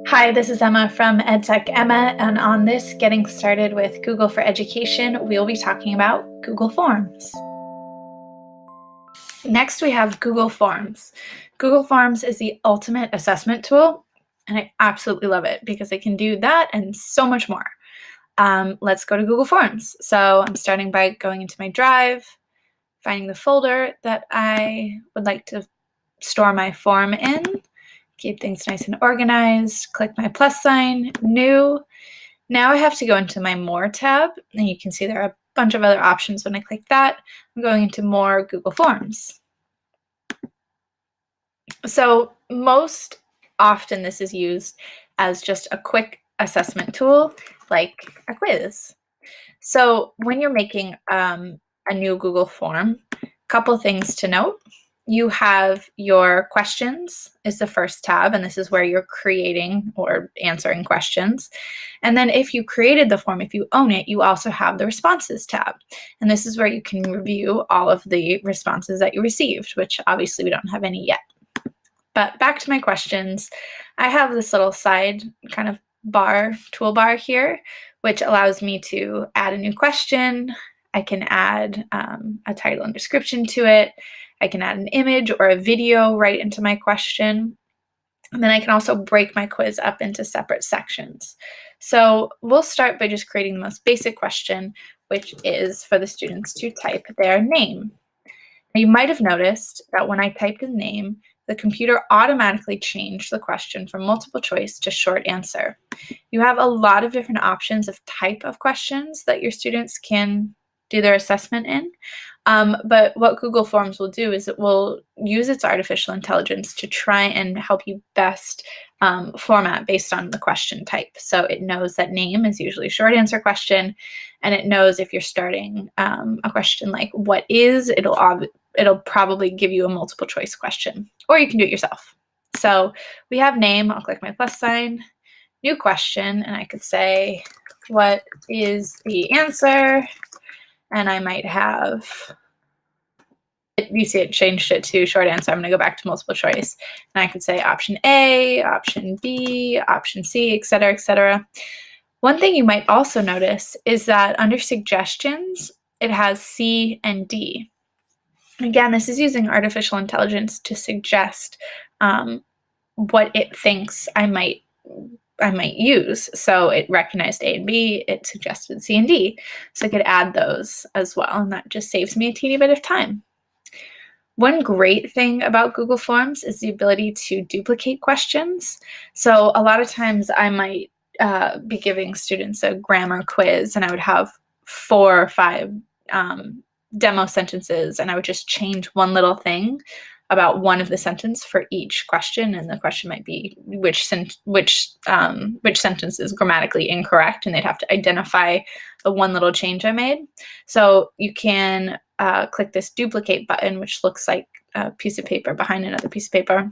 Hi, this is Emma from EdTech Emma, and on this Getting Started with Google for Education, we'll be talking about Google Forms. Next, we have Google Forms. Google Forms is the ultimate assessment tool, and I absolutely love it because it can do that and so much more. Let's go to Google Forms. So I'm starting by going into my Drive, finding the folder that I would like to store my form in. Keep things nice and organized, click my plus sign, new. Now I have to go into my More tab, and you can see there are a bunch of other options when I click that. I'm going into More Google Forms. So most often this is used as just a quick assessment tool, like a quiz. So when you're making a new Google form, a couple things to note. You have your questions is the first tab, and this is where you're creating or answering questions. And then if you created the form, if you own it, you also have the responses tab. And this is where you can review all of the responses that you received, which obviously we don't have any yet. But back to my questions, I have this little side kind of toolbar here, which allows me to add a new question. I can add a title and description to it. I can add an image or a video right into my question. And then I can also break my quiz up into separate sections. So we'll start by just creating the most basic question, which is for the students to type their name. Now, you might have noticed that when I typed in name, the computer automatically changed the question from multiple choice to short answer. You have a lot of different options of type of questions that your students can do their assessment in. But what Google Forms will do is it will use its artificial intelligence to try and help you best format based on the question type. So it knows that name is usually a short answer question, and it knows if you're starting a question like what is, it'll probably give you a multiple choice question, or you can do it yourself. So we have name, I'll click my plus sign, new question, and I could say, what is the answer? And I might have, you see it changed it to short answer. I'm going to go back to multiple choice. And I could say option A, option B, option C, et cetera, et cetera. One thing you might also notice is that under suggestions, it has C and D. Again, this is using artificial intelligence to suggest what it thinks I might use. So it recognized A and B, it suggested C and D. So I could add those as well, and that just saves me a teeny bit of time. One great thing about Google Forms is the ability to duplicate questions. So a lot of times I might be giving students a grammar quiz, and I would have 4 or 5 demo sentences, and I would just change one little thing about one of the sentence for each question, and the question might be which sentence is grammatically incorrect, and they'd have to identify the one little change I made. So you can click this duplicate button, which looks like a piece of paper behind another piece of paper,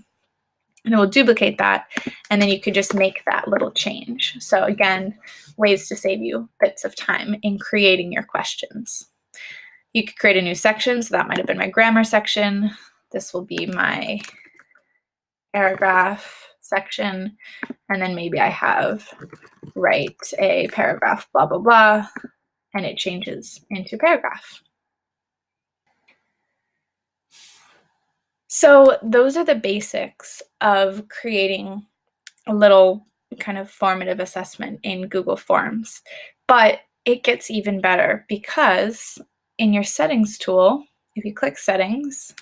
and it will duplicate that, and then you could just make that little change. So again, ways to save you bits of time in creating your questions. You could create a new section, so that might have been my grammar section. This will be my paragraph section, and then maybe I have write a paragraph, blah, blah, blah, and it changes into paragraph. So those are the basics of creating a little kind of formative assessment in Google Forms, but it gets even better because in your settings tool, if you click settings,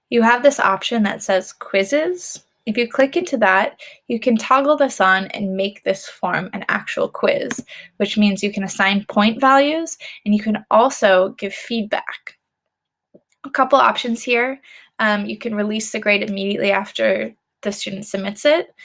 you have this option that says quizzes. If you click into that, you can toggle this on and make this form an actual quiz, which means you can assign point values and you can also give feedback. A couple options here. You can release the grade immediately after the student submits it.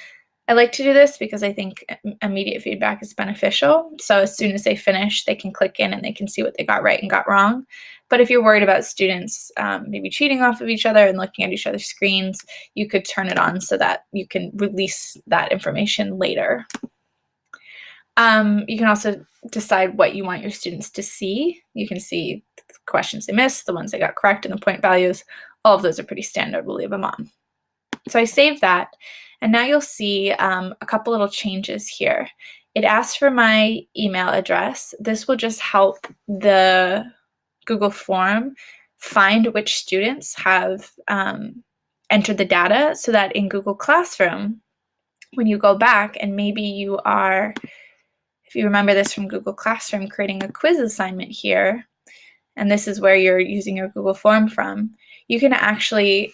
I like to do this because I think immediate feedback is beneficial. So as soon as they finish, they can click in and they can see what they got right and got wrong. But if you're worried about students maybe cheating off of each other and looking at each other's screens, you could turn it on so that you can release that information later. You can also decide what you want your students to see. You can see the questions they missed, the ones they got correct, and the point values. All of those are pretty standard. We'll leave them on. So I saved that, And now you'll see a couple little changes here. It asks for my email address. This will just help the Google form find which students have entered the data, so that in Google Classroom, when you go back and maybe you are, if you remember this from Google Classroom, creating a quiz assignment here, and this is where you're using your Google form from, you can actually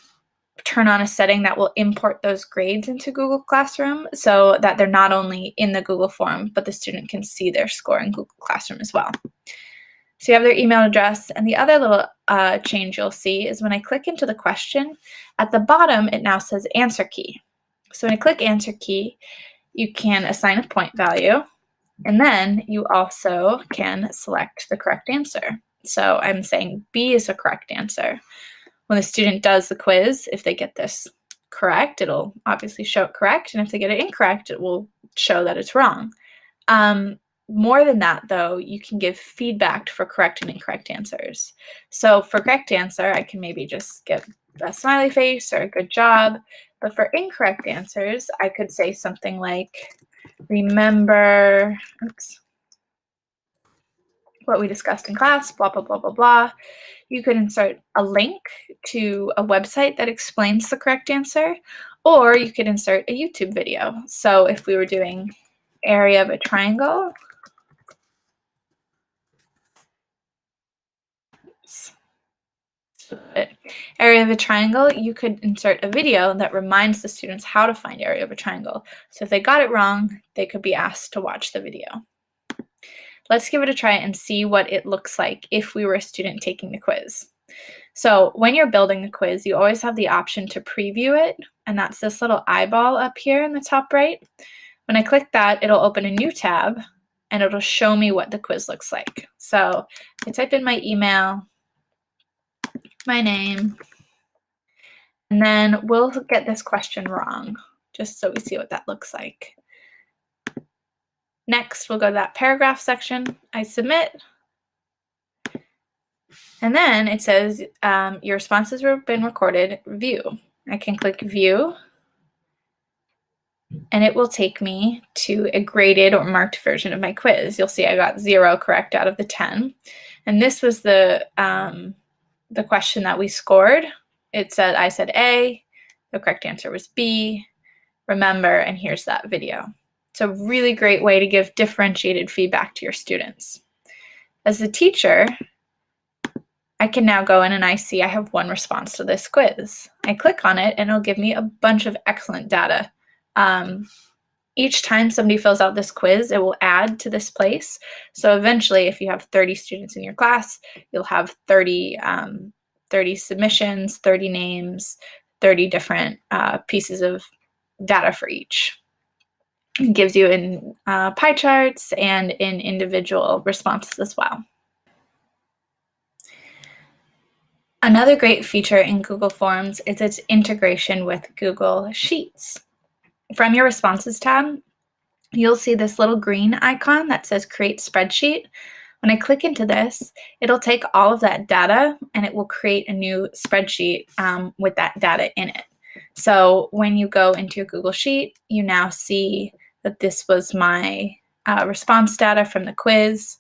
turn on a setting that will import those grades into Google Classroom so that they're not only in the Google form, but the student can see their score in Google Classroom as well. So you have their email address, and the other little change you'll see is when I click into the question, at the bottom it now says answer key. So when I click answer key, you can assign a point value, and then you also can select the correct answer. So I'm saying B is a correct answer. When the student does the quiz, if they get this correct, it'll obviously show it correct, and if they get it incorrect, it will show that it's wrong. More than that, though, you can give feedback for correct and incorrect answers. So for correct answer, I can maybe just give a smiley face or a good job. But for incorrect answers, I could say something like, remember what we discussed in class, blah, blah, blah, blah, blah. You could insert a link to a website that explains the correct answer, or you could insert a YouTube video. So if we were doing area of a triangle, area of a triangle, you could insert a video that reminds the students how to find area of a triangle. So if they got it wrong, they could be asked to watch the video. Let's give it a try and see what it looks like if we were a student taking the quiz. So when you're building the quiz, you always have the option to preview it, and that's this little eyeball up here in the top right. When I click that, it'll open a new tab, and it'll show me what the quiz looks like. So I type in my email, my name, and then we'll get this question wrong, just so we see what that looks like. Next, we'll go to that paragraph section. I submit. And then it says your responses have been recorded. View. I can click View, and it will take me to a graded or marked version of my quiz. You'll see I got 0 correct out of the 10. And this was the question that we scored. I said A, the correct answer was B, remember, and here's that video. It's a really great way to give differentiated feedback to your students. As a teacher, I can now go in and I see I have 1 response to this quiz. I click on it and it'll give me a bunch of excellent data. Each time somebody fills out this quiz, it will add to this place. So eventually, if you have 30 students in your class, you'll have 30 submissions, 30 names, 30 different pieces of data for each. It gives you in pie charts and in individual responses as well. Another great feature in Google Forms is its integration with Google Sheets. From your Responses tab, you'll see this little green icon that says Create Spreadsheet. When I click into this, it'll take all of that data and it will create a new spreadsheet with that data in it. So when you go into your Google Sheet, you now see that this was my response data from the quiz.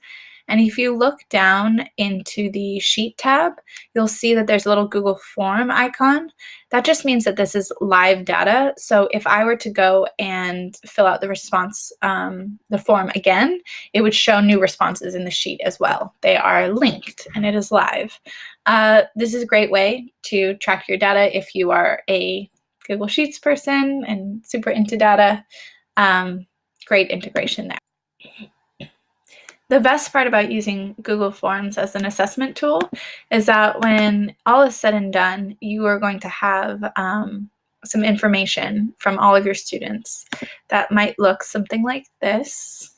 And if you look down into the Sheet tab, you'll see that there's a little Google Form icon. That just means that this is live data. So if I were to go and fill out the response, the form again, it would show new responses in the sheet as well. They are linked and it is live. This is a great way to track your data if you are a Google Sheets person and super into data. Great integration there. The best part about using Google Forms as an assessment tool is that when all is said and done, you are going to have some information from all of your students that might look something like this.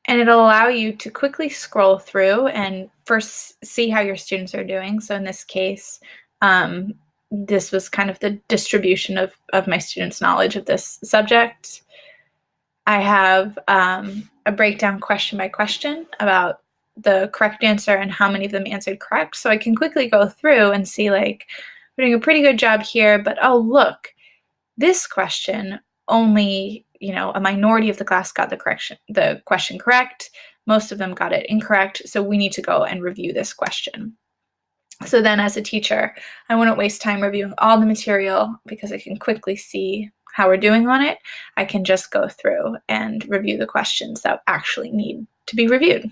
And it'll allow you to quickly scroll through and first see how your students are doing. So in this case, this was kind of the distribution of my students' knowledge of this subject. I have a breakdown question by question about the correct answer and how many of them answered correct. So I can quickly go through and see, like, we're doing a pretty good job here, but oh, look, this question, only, a minority of the class got the question correct. Most of them got it incorrect. So we need to go and review this question. So then as a teacher, I wouldn't waste time reviewing all the material because I can quickly see how we're doing on it. I can just go through and review the questions that actually need to be reviewed.